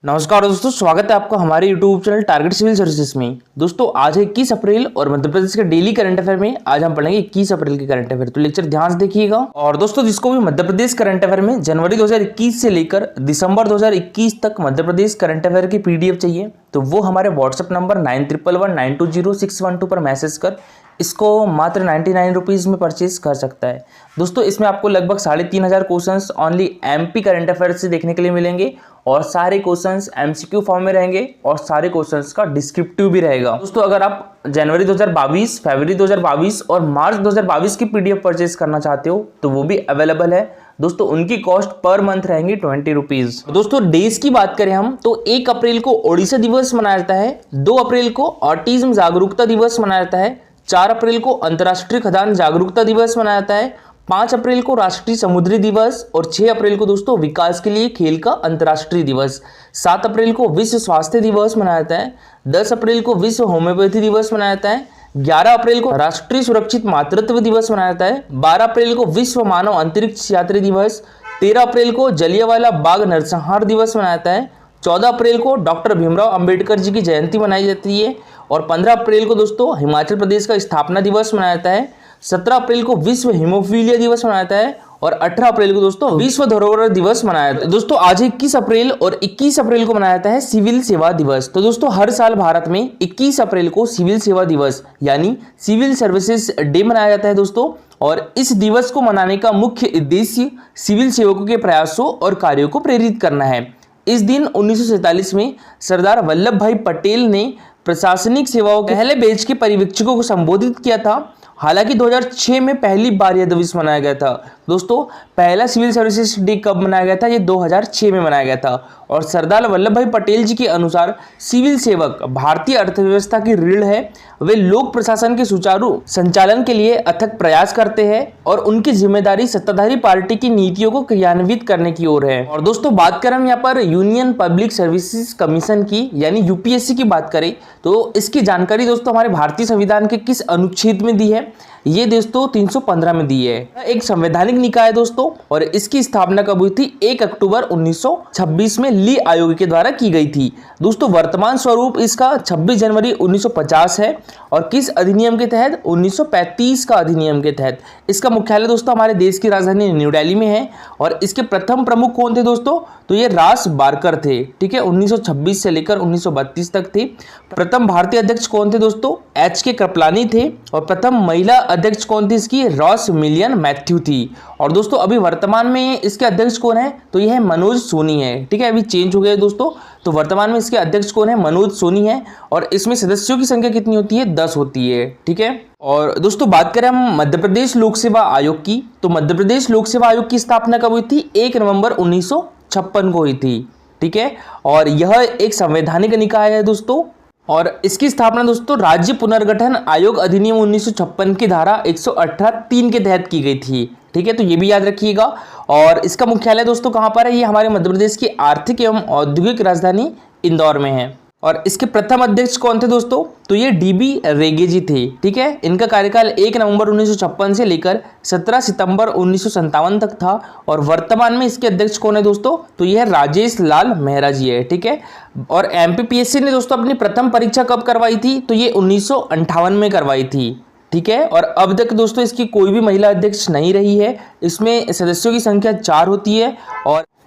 नमस्कार दोस्तों, स्वागत है आपका हमारे YouTube channel target civil services में। दोस्तों आज है 21 अप्रैल और मध्य प्रदेश के डेली करंट अफेयर में आज हम पढ़ेंगे 21 अप्रैल के करंट अफेयर। तो लेक्चर ध्यान से देखिएगा। और दोस्तों जिसको भी मध्य प्रदेश करंट अफेयर में जनवरी 2021 से लेकर दिसंबर 2021 तक मध्य प्रदेश करंट अफेयर की PDF चाहिए तो वो हमारे व्हाट्सएप नंबर 9111920612 पर मैसेज कर इसको मात्र 99 रुपीज़ में परचेज कर सकता है। दोस्तों इसमें आपको लगभग 3500 questions only MP current affair से देखने के लिए मिलेंगे और सारे क्वेश्चंस MCQ फॉर्म में रहेंगे और सारे क्वेश्चंस का डिस्क्रिप्टिव भी रहेगा। दोस्तों अगर आप जनवरी 2022, फरवरी 2022 और मार्च 2022 की PDF परचेज करना चाहते हो तो वो भी अवेलेबल है। दोस्तों उनकी कॉस्ट पर मंथ रहेंगी 20 रुपीज़। दोस्तों डेज की बात करें हम तो 1 अप्रैल को ओडिशा दिवस मनाया जाता है, 2 अप्रैल को ऑटिज्म जागरूकता दिवस मनाया जाता है, 4 अप्रैल को अंतर्राष्ट्रीय खदान जागरूकता दिवस मनाया जाता है, 5 अप्रैल को राष्ट्रीय समुद्री दिवस और 6 अप्रैल को दोस्तों विकास के लिए खेल का अंतर्राष्ट्रीय दिवस, 7 अप्रैल को विश्व स्वास्थ्य दिवस मनाया जाता है, 10 अप्रैल को विश्व होम्योपैथी दिवस मनाया जाता है, 11 अप्रैल को राष्ट्रीय सुरक्षित मातृत्व दिवस मनाया जाता है, 12 अप्रैल को विश्व मानव अंतरिक्ष यात्री दिवस, 13 अप्रैल को जलियांवाला बाग नरसंहार दिवस मनाया जाता है, 14 अप्रैल को डॉक्टर भीमराव अंबेडकर जी की जयंती मनाई जाती है और 15 अप्रैल को दोस्तों हिमाचल प्रदेश का स्थापना दिवस मनाया जाता है, 17 अप्रैल को विश्व हीमोफीलिया दिवस मनाया जाता है और 18 अप्रैल को दोस्तों विश्व धरोहर दिवस मनाया जाता है। दोस्तों आज 21 अप्रैल और 21 अप्रैल को मनाया जाता है सिविल सेवा दिवस। तो दोस्तों हर साल भारत में 21 अप्रैल को सिविल सेवा दिवस यानी सिविल सर्विसेज डे मनाया जाता है दोस्तों। और इस दिवस को मनाने का मुख्य उद्देश्य सिविल सेवकों के प्रयासों और कार्यों को प्रेरित करना है। इस दिन 1947 में सरदार वल्लभ भाई पटेल ने प्रशासनिक सेवाओं के पहले बैच के पर्यवेक्षकों को संबोधित किया था। हालांकि 2006 में पहली बार यह दिवस मनाया गया था। दोस्तों पहला सिविल सर्विसेज डे कब मनाया गया था? ये 2006 में मनाया गया था। और सरदार वल्लभ भाई पटेल जी के अनुसार सिविल सेवक भारतीय अर्थव्यवस्था की रीढ़ है। वे लोक प्रशासन के सुचारू संचालन के लिए अथक प्रयास करते हैं और उनकी जिम्मेदारी सत्ताधारी पार्टी की नीतियों को क्रियान्वित करने की ओर है। और दोस्तों बात करें हम यहाँ पर यूनियन पब्लिक सर्विसेज कमीशन की यानी UPSC की बात करें तो इसकी जानकारी दोस्तों हमारे भारतीय संविधान के किस अनुच्छेद में दी है? ये दोस्तों 315 में दी है। एक संवैधानिक निकाय है दोस्तों और इसकी स्थापना कब हुई थी? 1 अक्टूबर 1926 में ली आयोग के द्वारा की गई थी। दोस्तों वर्तमान स्वरूप इसका 26 जनवरी 1950 है और किस अधिनियम के तहत? 1935 का अधिनियम के तहत। इसका मुख्यालय दोस्तों हमारे देश की राजधानी न्यू दिल्ली में है। और इसके प्रथम प्रमुख कौन थे दोस्तों? तो ये रास बारकर थे। ठीक है, 1926 से लेकर 1932 तक थे। प्रथम भारतीय अध्यक्ष कौन थे दोस्तों? HK कृपलानी थे। और प्रथम महिला अध्यक्ष कौन थी इसकी? रॉस मिलियन मैथ्यू थी। और दोस्तों अभी वर्तमान में इसके अध्यक्ष कौन है? तो यह है मनोज सोनी है। ठीक है, अभी चेंज हो गया है दोस्तों। तो वर्तमान में इसके अध्यक्ष कौन है? मनोज सोनी है। और इसमें सदस्यों की संख्या कितनी होती है? 10 होती है। ठीक है। और दोस्तों बात करें हम मध्य प्रदेश लोक सेवा आयोग की तो मध्य प्रदेश लोक सेवा आयोग की स्थापना कब हुई थी? 1 नवंबर 1956 को हुई थी। ठीक है, और यह एक संवैधानिक निकाय है दोस्तों। और इसकी स्थापना दोस्तों राज्य पुनर्गठन आयोग अधिनियम 1956 की धारा 118(3) के तहत की गई थी। ठीक है, तो ये भी याद रखिएगा। और इसका मुख्यालय दोस्तों कहाँ पर है? ये हमारे मध्य प्रदेश की आर्थिक एवं औद्योगिक राजधानी इंदौर में है। और इसके प्रथम अध्यक्ष कौन थे दोस्तों? तो ये DB रेगे थे। ठीक है, इनका कार्यकाल 1 नवंबर 1956 से लेकर 17 सितंबर 1957 तक था। और वर्तमान में इसके अध्यक्ष कौन है दोस्तों? तो यह राजेश लाल मेहरा जी है। ठीक है, और MPPSC ने दोस्तों अपनी प्रथम परीक्षा कब करवाई थी? तो ये 1958 में करवाई थी। ठीक है, और अब तक दोस्तों इसकी कोई भी महिला अध्यक्ष नहीं रही है। इसमें सदस्यों की संख्या 4 होती है।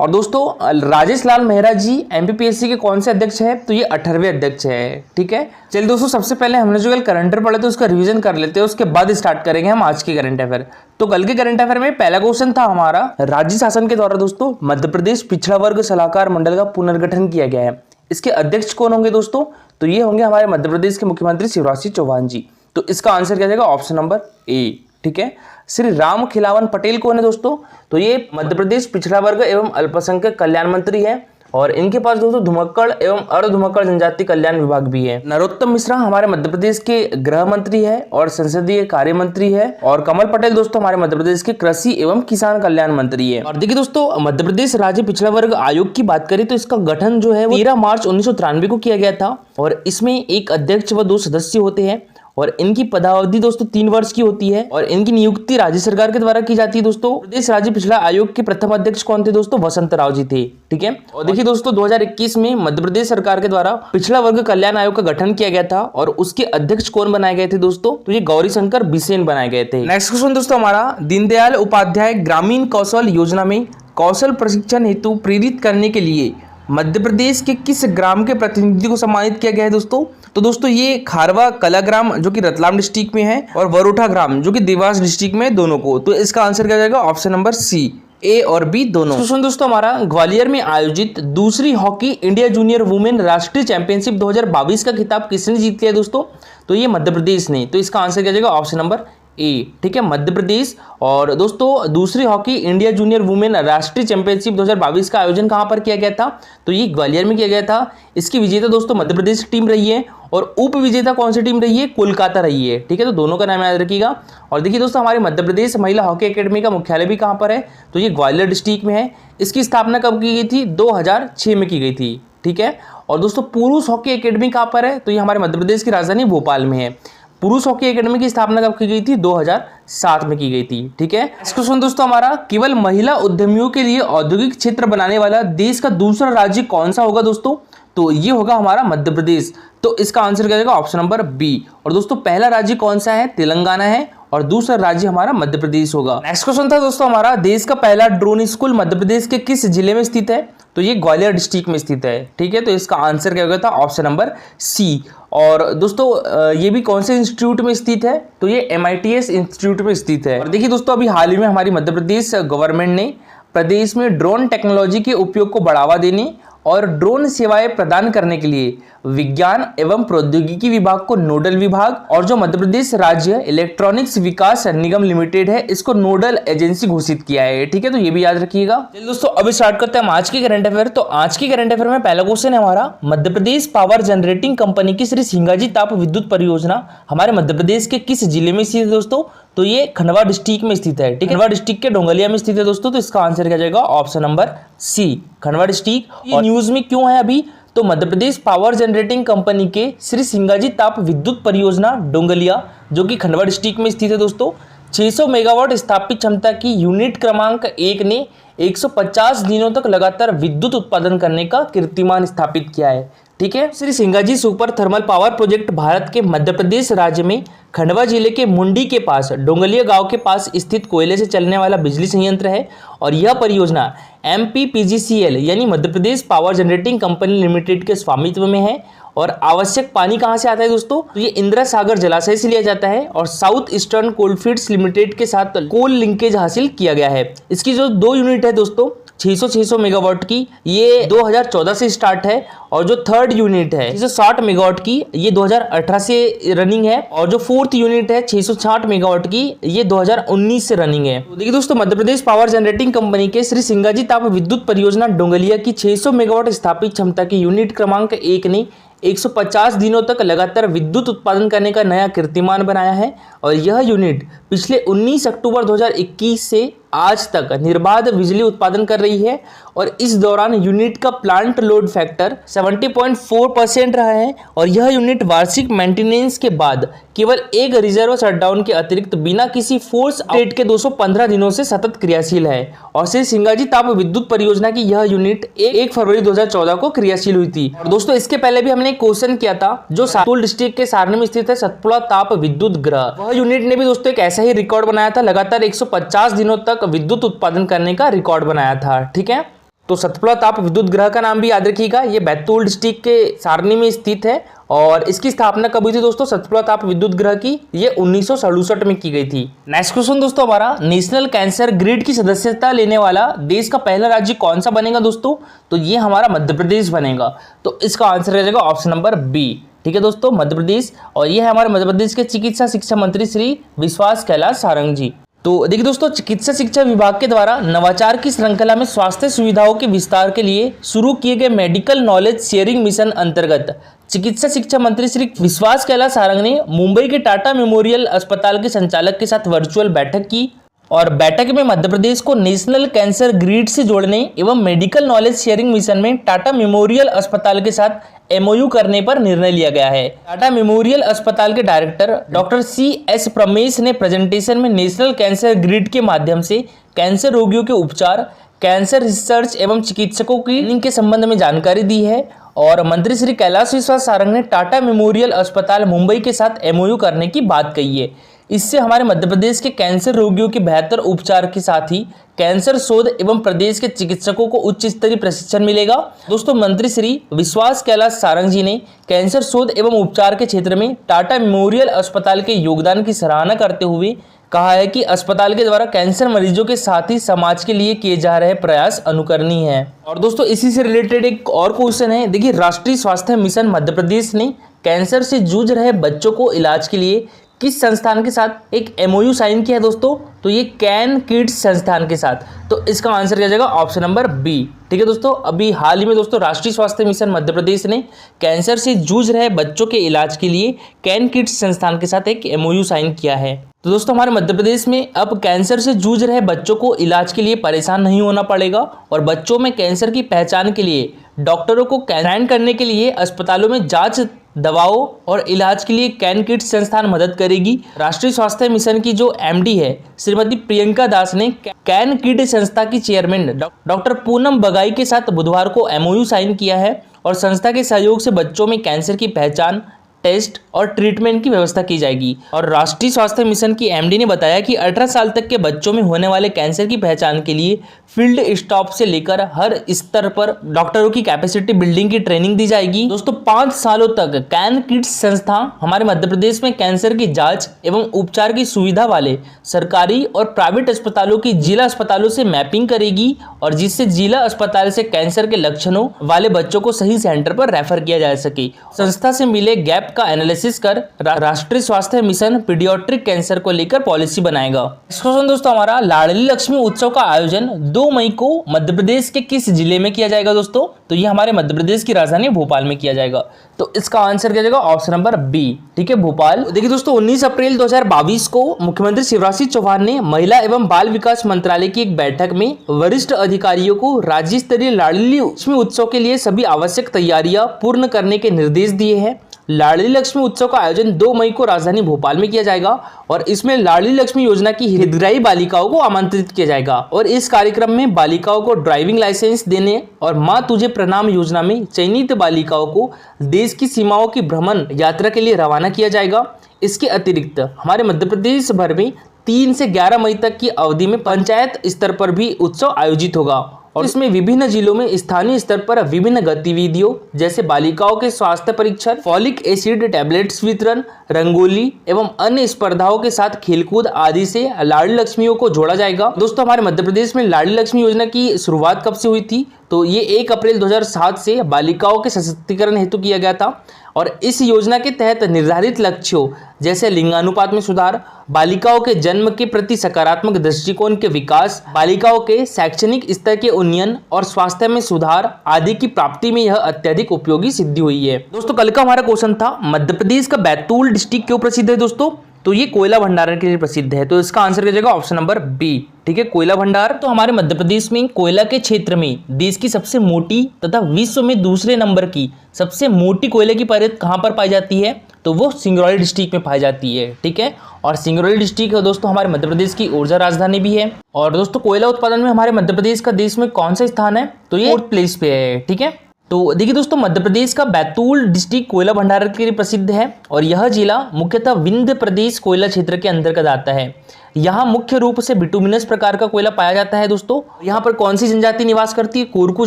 और दोस्तों राजेश लाल मेहरा जी MPPSC के कौन से अध्यक्ष है? तो ये 18वें अध्यक्ष है। ठीक है, चलिए दोस्तों सबसे पहले हमने जो कल करंट अफेयर पढ़े थे उसका रिवीजन कर लेते हैं, उसके बाद स्टार्ट करेंगे हम आज के करंट अफेयर। तो कल के करंट अफेयर में पहला क्वेश्चन था हमारा, राज्य शासन के द्वारा दोस्तों मध्य प्रदेश पिछड़ा वर्ग सलाहकार मंडल का पुनर्गठन किया गया है। इसके अध्यक्ष कौन होंगे दोस्तों? तो ये होंगे हमारे मध्य प्रदेश के मुख्यमंत्री शिवराज सिंह चौहान जी। तो इसका आंसर क्या जाएगा? Option number A। ठीक है, श्री राम खिलावन पटेल कौन है दोस्तों? तो ये मध्य प्रदेश पिछड़ा वर्ग एवं अल्पसंख्यक कल्याण मंत्री है। और इनके पास दोस्तों धुमक्कड़ एवं अर्धधुमक्कड़ जनजाति कल्याण विभाग भी है। नरोत्तम मिश्रा हमारे मध्य प्रदेश के गृह मंत्री है और संसदीय कार्य मंत्री है। और कमल पटेल दोस्तों हमारे मध्य प्रदेश के कृषि एवं किसान कल्याण मंत्री है। और देखिए दोस्तों मध्य प्रदेश राज्य पिछड़ा वर्ग आयोग की बात करें तो इसका गठन जो है वो 13 मार्च 1993 को किया गया था। और इसमें एक अध्यक्ष व 2 सदस्य होते हैं। और इनकी पदावधि दोस्तों 3 वर्ष की होती है और इनकी नियुक्ति राज्य सरकार के द्वारा की जाती है। दोस्तों प्रदेश राज्य पिछड़ा आयोग के प्रथम अध्यक्ष कौन थे दोस्तों? वसंत राव जी थे। ठीक है, और देखिए दोस्तों 2021 में मध्य प्रदेश सरकार के द्वारा पिछड़ा वर्ग कल्याण आयोग का गठन किया गया था और उसके अध्यक्ष कौन बनाए गए थे दोस्तों? तो ये गौरी शंकर बिसेन बनाए गए थे। नेक्स्ट क्वेश्चन दोस्तों हमारा, दीनदयाल उपाध्याय ग्रामीण कौशल योजना में कौशल प्रशिक्षण हेतु प्रेरित करने के लिए मध्य प्रदेश के किस ग्राम के प्रतिनिधि को सम्मानित किया गया है दोस्तों? तो दोस्तों ये खारवा कला ग्राम जो कि रतलाम डिस्ट्रिक्ट में है और वरोठा ग्राम जो कि देवास डिस्ट्रिक्ट में, दोनों को। तो इसका आंसर क्या जाएगा? ऑप्शन नंबर सी, ए और बी दोनों। क्वेश्चन दोस्तों हमारा, ग्वालियर में आयोजित दूसरी हॉकी इंडिया जूनियर वुमेन राष्ट्रीय चैंपियनशिप 2022 का खिताब किसने जीत लिया दोस्तों? तो ये मध्य प्रदेश ने। तो इसका आंसर क्या जाएगा? Option number A. ठीक है, मध्य प्रदेश। और दोस्तों दूसरी हॉकी इंडिया जूनियर वुमेन राष्ट्रीय चैंपियनशिप 2022 का आयोजन कहां पर किया गया था? तो ये ग्वालियर में किया गया था। इसकी विजेता दोस्तों मध्य प्रदेश टीम रही है और उप विजेता कौन सी टीम रही है? कोलकाता रही है। ठीक है, तो दोनों का नाम याद रखिएगा। और देखिए दोस्तों हमारे मध्य प्रदेश महिला हॉकी एकेडमी का मुख्यालय भी कहां पर है? तो ये ग्वालियर डिस्ट्रिक्ट में है। इसकी स्थापना कब की गई थी? 2006 में की गई थी। ठीक है, और दोस्तों पुरुष हॉकी एकेडमी कहां पर है? तो ये हमारे मध्य प्रदेश की राजधानी भोपाल में है। पुरुष हॉकी एकेडमी की स्थापना कब की गई थी? 2007 में की गई थी। ठीक है, नेक्स्ट क्वेश्चन दोस्तों हमारा, केवल महिला उद्यमियों के लिए औद्योगिक क्षेत्र बनाने वाला देश का दूसरा राज्य कौन सा होगा दोस्तों? तो ये होगा हमारा मध्य प्रदेश। तो इसका आंसर क्या जाएगा? Option number B. और दोस्तों पहला राज्य कौन सा है? तेलंगाना है और दूसरा राज्य हमारा मध्य प्रदेश होगा। नेक्स्ट क्वेश्चन था दोस्तों हमारा, देश का पहला ड्रोन स्कूल मध्य प्रदेश के किस जिले में स्थित है? तो ये ग्वालियर डिस्ट्रिक्ट में स्थित है। ठीक है, तो इसका आंसर क्या होगा था? Option number C. और दोस्तों ये भी कौन से इंस्टीट्यूट में स्थित है? तो ये MITS इंस्टीट्यूट में स्थित है। और देखिए दोस्तों अभी हाल ही में हमारी मध्य प्रदेश गवर्नमेंट ने प्रदेश में ड्रोन टेक्नोलॉजी के उपयोग को बढ़ावा देने और ड्रोन सेवाएं प्रदान करने के लिए विज्ञान एवं प्रौद्योगिकी विभाग को नोडल विभाग और जो मध्य प्रदेश राज्य इलेक्ट्रॉनिक्स विकास निगम लिमिटेड है इसको नोडल एजेंसी घोषित किया है। ठीक है, तो ये भी याद रखिएगा। चलिए दोस्तों अभी स्टार्ट करते हैं आज के करंट अफेयर। तो आज के करंट अफेयर में पहला क्वेश्चन है हमारा, मध्य प्रदेश पावर जनरेटिंग कंपनी की श्री सिंगाजी ताप विद्युत परियोजना हमारे मध्य प्रदेश के किस जिले में स्थित है दोस्तों? तो ये खंडवा डिस्ट्रिक्ट में स्थित है। ठीक है, खंडवा डिस्ट्रिक्ट के डोंगलिया में स्थित है दोस्तों। तो इसका आंसर क्या जाएगा? Option number C, Khandwa district. ये न्यूज में क्यों है अभी? तो Madhya Pradesh power generating company के श्री सिंगाजी ताप विद्युत परियोजना डोंगलिया जो कि खंडवा डिस्ट्रिक्ट में स्थित है दोस्तों, 600 मेगावाट स्थापित क्षमता की यूनिट क्रमांक 1 ने 150 दिनों तक लगातार विद्युत उत्पादन करने का कीर्तिमान स्थापित किया है। ठीक है, Shri Singaji super thermal power project Bharat के मध्य प्रदेश राज्य में खंडवा जिले के मुंडी के पास डोंगलिया गांव के पास स्थित कोयले से चलने वाला बिजली संयंत्र है और यह परियोजना MPPGCL यानी मध्य Pradesh power generating company limited के स्वामित्व में है। और आवश्यक पानी कहां से आता है दोस्तों? तो ये इंदिरा सागर जलाशय से लिया जाता है और साउथ ईस्टर्न कोलफील्ड्स लिमिटेड के साथ कोल लिंकेज हासिल किया गया है। इसकी जो 2 यूनिट है दोस्तों 600 मेगावाट की, ये 2014 से स्टार्ट है और जो थर्ड यूनिट है 660 मेगावाट की ये 2018 से रनिंग है और जो फोर्थ यूनिट है 660 मेगावाट की ये 2019 से रनिंग है। तो देखिए दोस्तों मध्य प्रदेश पावर जनरेटिंग कंपनी के श्री सिंगाजी ताप विद्युत परियोजना डोंगलिया की 600 मेगावाट स्थापित क्षमता की यूनिट क्रमांक 1 ने 150 दिनों तक लगातार विद्युत उत्पादन करने का नया कीर्तिमान बनाया है और यह यूनिट पिछले 19 अक्टूबर 2021 से आज तक निर्बाध बिजली उत्पादन कर रही है और इस दौरान यूनिट का प्लांट लोड फैक्टर 70.4% रहा है और यह यूनिट वार्षिक मेंटेनेंस के बाद केवल एक रिजर्व शटडाउन के अतिरिक्त बिना किसी फोर्स अपडेट के 215 दिनों से सतत क्रियाशील है। और श्री सिंगाजी ताप विद्युत परियोजना की यह यूनिट 1 फरवरी 2014 को क्रियाशील हुई थी। और दोस्तों इसके पहले भी हमने एक क्वेश्चन किया था जो सातपुर डिस्ट्रिक्ट के सारनी में स्थित है सतपुड़ा ताप विद्युत ग्रह, वह यूनिट ने भी दोस्तों एक ऐसा ही रिकॉर्ड बनाया था, लगातार 150 दिनों तक विद्युत उत्पादन करने का रिकॉर्ड बनाया था। ठीक है, तो सतपुड़ा ताप विद्युत ग्रह का नाम भी याद रखिएगा, ये बैतूल डिस्ट्रिक्ट के सारनी में स्थित है और इसकी स्थापना कब हुई थी दोस्तों सतपुड़ा ताप विद्युत ग्रह की? ये 1967 में की गई थी। नेक्स्ट क्वेश्चन दोस्तों हमारा, नेशनल कैंसर ग्रिड की सदस्यता लेने वाला देश का पहला राज्य कौन सा बनेगा दोस्तों? तो ये हमारा मध्य प्रदेश बनेगा। तो इसका आंसर रहेगा ऑप्शन नंबर बी। ठीक है दोस्तों, मध्य प्रदेश। और ये है हमारे मध्य प्रदेश के चिकित्सा शिक्षा मंत्री श्री विश्वास कैलाश सारंग जी। तो देखिए दोस्तों चिकित्सा शिक्षा विभाग के द्वारा नवाचार की श्रृंखला में स्वास्थ्य सुविधाओं के विस्तार के लिए शुरू किए गए मेडिकल नॉलेज शेयरिंग मिशन अंतर्गत चिकित्सा शिक्षा मंत्री श्री विश्वास कैलाश सारंग ने मुंबई के टाटा मेमोरियल अस्पताल के संचालक के साथ वर्चुअल बैठक की और बैठक में मध्य प्रदेश को नेशनल कैंसर ग्रिड से जोड़ने एवं मेडिकल नॉलेज शेयरिंग मिशन में टाटा मेमोरियल अस्पताल के साथ एमओयू करने पर निर्णय लिया गया है। टाटा मेमोरियल अस्पताल के डायरेक्टर डॉक्टर CS प्रमेश ने प्रेजेंटेशन में नेशनल कैंसर ग्रिड के माध्यम से कैंसर रोगियों के उपचार, कैंसर रिसर्च एवं चिकित्सकों की ट्रेनिंग के संबंध में जानकारी दी है। और मंत्री श्री कैलाश विश्वास सारंग ने टाटा मेमोरियल अस्पताल मुंबई के साथ एमओयू करने की बात कही है। इससे हमारे मध्य प्रदेश के कैंसर रोगियों के बेहतर उपचार के साथ ही कैंसर शोध एवं प्रदेश के चिकित्सकों को उच्च स्तरीय प्रशिक्षण मिलेगा। दोस्तों, मंत्री श्री विश्वास कैलाश सारंग जी ने कैंसर शोध एवं उपचार के क्षेत्र में टाटा मेमोरियल अस्पताल के योगदान की सराहना करते हुए कहा है कि अस्पताल के द्वारा कैंसर मरीजों के साथ ही समाज के लिए किए जा रहे प्रयास अनुकरणीय हैं। और दोस्तों, इसी से रिलेटेड एक और क्वेश्चन है। देखिए, राष्ट्रीय स्वास्थ्य मिशन मध्य प्रदेश ने कैंसर से जूझ रहे बच्चों को इलाज के लिए किस संस्थान के साथ एक एमओयू साइन किया है दोस्तों? तो ये कैन किड्स संस्थान के साथ। तो इसका आंसर क्या जाएगा? Option number B. ठीक है दोस्तों, अभी हाल ही में दोस्तों राष्ट्रीय स्वास्थ्य मिशन मध्य प्रदेश ने कैंसर से जूझ रहे बच्चों के इलाज के लिए कैन किड्स संस्थान के साथ एक एमओयू साइन किया है। तो दोस्तों, हमारे मध्य प्रदेश में अब कैंसर से जूझ रहे बच्चों को इलाज के लिए परेशान नहीं होना पड़ेगा और बच्चों में कैंसर की पहचान के लिए डॉक्टरों को कैन करने के लिए अस्पतालों में जांच, दवाओं और इलाज के लिए कैन किड्स संस्थान मदद करेगी। राष्ट्रीय स्वास्थ्य मिशन की जो MD है श्रीमती प्रियंका दास ने कैन किड संस्था की चेयरमैन डॉक्टर पूनम बगाई के साथ बुधवार को एमओयू साइन किया है और संस्था के सहयोग से बच्चों में कैंसर की पहचान, टेस्ट और ट्रीटमेंट की व्यवस्था की जाएगी। और राष्ट्रीय स्वास्थ्य मिशन की MD ने बताया कि 18 साल तक के बच्चों में होने वाले कैंसर की पहचान के लिए फील्ड स्टाफ से लेकर हर स्तर पर डॉक्टरों की कैपेसिटी बिल्डिंग की ट्रेनिंग दी जाएगी। दोस्तों, 5 सालों तक कैन किड्स संस्था हमारे मध्य प्रदेश में कैंसर की जांच एवं उपचार की सुविधा वाले सरकारी और प्राइवेट अस्पतालों की जिला अस्पतालों से मैपिंग करेगी और जिससे जिला अस्पताल से कैंसर के लक्षणों वाले बच्चों को सही सेंटर पर रेफर किया जा सके। संस्था से मिले गैप का एनालिसिस कर राष्ट्रीय स्वास्थ्य मिशन पीडियाट्रिक कैंसर को लेकर पॉलिसी बनाएगा। क्वेश्चन दोस्तों हमारा, लाडली लक्ष्मी उत्सव का आयोजन 2 मई को मध्य प्रदेश के किस जिले में किया जाएगा दोस्तों? तो ये हमारे मध्य प्रदेश की राजधानी भोपाल में किया जाएगा। तो इसका आंसर क्या जाएगा? Option number B. ठीक है, भोपाल। देखिए दोस्तों, 19 अप्रैल 2022 को मुख्यमंत्री शिवराज सिंह चौहान ने महिला एवं बाल विकास मंत्रालय की एक बैठक में वरिष्ठ अधिकारियों को राज्य स्तरीय लाडली लक्ष्मी उत्सव के लिए सभी आवश्यक तैयारियां पूर्ण करने के निर्देश दिए हैं। लाडली लक्ष्मी उत्सव का आयोजन 2 मई को राजधानी भोपाल में किया जाएगा और इसमें लाडली लक्ष्मी योजना की हितग्राही बालिकाओं को आमंत्रित किया जाएगा और इस कार्यक्रम में बालिकाओं को ड्राइविंग लाइसेंस देने और मां तुझे प्रणाम योजना में चयनित बालिकाओं को देश की सीमाओं की भ्रमण यात्रा के लिए रवाना किया जाएगा। इसके अतिरिक्त हमारे मध्य प्रदेश भर में 3 से 11 मई तक की अवधि में पंचायत स्तर पर भी उत्सव आयोजित होगा और इसमें विभिन्न जिलों में स्थानीय स्तर पर विभिन्न गतिविधियों जैसे बालिकाओं के स्वास्थ्य परीक्षण, फॉलिक एसिड टैबलेट्स वितरण, रंगोली एवं अन्य स्पर्धाओं के साथ खेलकूद आदि से लाडली लक्ष्मियों को जोड़ा जाएगा। दोस्तों, हमारे मध्य प्रदेश में लाडली लक्ष्मी योजना की शुरुआत कब से हुई थी? तो ये 1 अप्रैल 2007 से बालिकाओं के सशक्तिकरण हेतु किया गया था और इस योजना के तहत निर्धारित लक्ष्यों जैसे लिंगानुपात में सुधार, बालिकाओं के जन्म के प्रति सकारात्मक दृष्टिकोण के विकास, बालिकाओं के शैक्षणिक स्तर के उन्नयन और स्वास्थ्य में सुधार आदि की प्राप्ति में यह अत्यधिक उपयोगी सिद्धि हुई है। दोस्तों, कल का हमारा क्वेश्चन था मध्य प्रदेश का बैतूल डिस्ट्रिक्ट क्यों प्रसिद्ध है दोस्तों? तो ये कोयला भंडारण के लिए प्रसिद्ध है। तो इसका आंसर क्या जाएगा? Option number B. ठीक है, कोयला भंडार। तो हमारे मध्य प्रदेश में कोयला के क्षेत्र में देश की सबसे मोटी तथा विश्व में दूसरे नंबर की सबसे मोटी कोयले की परत कहां पर पाई जाती है? तो वो सिंगरौली डिस्ट्रिक्ट में पाई जाती है। ठीक है, और सिंगरौली डिस्ट्रिक्ट दोस्तों हमारे मध्य प्रदेश की ऊर्जा राजधानी भी है। और दोस्तों, कोयला उत्पादन में हमारे मध्य प्रदेश का देश में कौन सा स्थान है? तो ये 4th प्लेस पे है। ठीक है, तो देखिए दोस्तों, मध्य प्रदेश का बैतूल डिस्ट्रिक्ट कोयला भंडारण के लिए प्रसिद्ध है और यह जिला मुख्यतः विंध्य प्रदेश कोयला क्षेत्र के अंतर्गत आता है। यहाँ मुख्य रूप से बिटुमिनस प्रकार का कोयला पाया जाता है। दोस्तों, यहाँ पर कौन सी जनजाति निवास करती है? कोरकू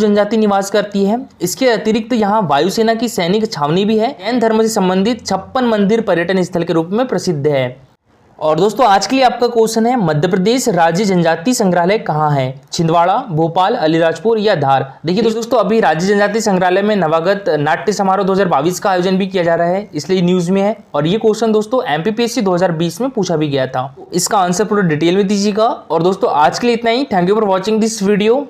जनजाति निवास करती है। इसके अतिरिक्त यहाँ वायुसेना की सैनिक छावनी भी है। जैन धर्म से संबंधित 56 मंदिर पर्यटन स्थल के रूप में प्रसिद्ध है। और दोस्तों, आज के लिए आपका क्वेश्चन है, मध्य प्रदेश राज्य जनजाति संग्रहालय कहाँ है? छिंदवाड़ा, भोपाल, अलीराजपुर या धार? देखिए दोस्तों, अभी राज्य जनजाति संग्रहालय में नवागत नाट्य समारोह 2022 का आयोजन भी किया जा रहा है, इसलिए न्यूज में है। और ये क्वेश्चन दोस्तों MPPSC 2020 में पूछा भी गया था। इसका आंसर पूरा डिटेल में दीजिएगा। और दोस्तों, आज के लिए इतना ही। Thank you for watching this video.